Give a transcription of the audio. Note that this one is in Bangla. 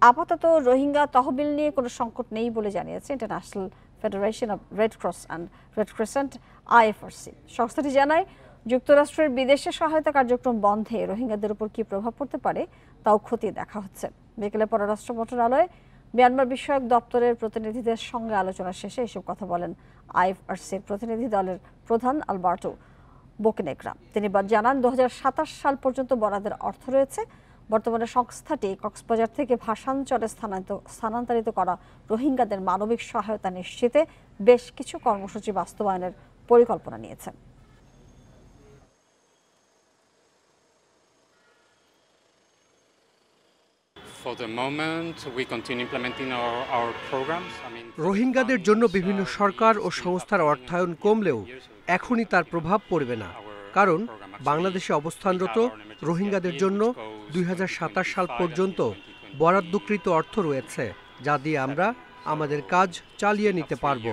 আপাতত রোহিঙ্গা তহবিল নিয়ে কোনো সংকট নেই বলে জানিয়েছে international federation of red cross and red crescent IFRC। সংস্থাটি জানায়, যুক্তরাষ্ট্রের বিদেশে সহায়তা কার্যক্রম বন্ধে রোহিঙ্গাদের উপর কী প্রভাব পড়তে পারে তাও খতিয়ে দেখা হচ্ছে। বিকেলে পররাষ্ট্র মন্ত্রণালয়ে মিয়ানমার বিষয়ক দপ্তরের প্রতিনিধিদের সঙ্গে আলোচনা শেষে এসব কথা বলেন IFRCর প্রতিনিধি দলের প্রধান আলবার্টো বোকেনেগ্রা। তিনি জানান, 2027 সাল পর্যন্ত বরাদ্দের অর্থ রয়েছে। বর্তমানে সংস্থাটি কক্সবাজার থেকে ভাষাঞ্চলে স্থানান্তরিত করা রোহিঙ্গাদের মানবিক সহায়তা নিশ্চিতে বেশ কিছু কর্মসূচি বাস্তবায়নের পরিকল্পনা নিয়েছে। রোহিঙ্গাদের জন্য বিভিন্ন সরকার ও সংস্থার অর্থায়ন কমলেও এখনই তার প্রভাব পড়বে না, কারণ বাংলাদেশে অবস্থানরত রোহিঙ্গাদের জন্য 2027 সাল পর্যন্ত বরাদ্দকৃত অর্থ রয়েছে, যা দিয়ে আমরা আমাদের কাজ চালিয়ে নিতে পারব।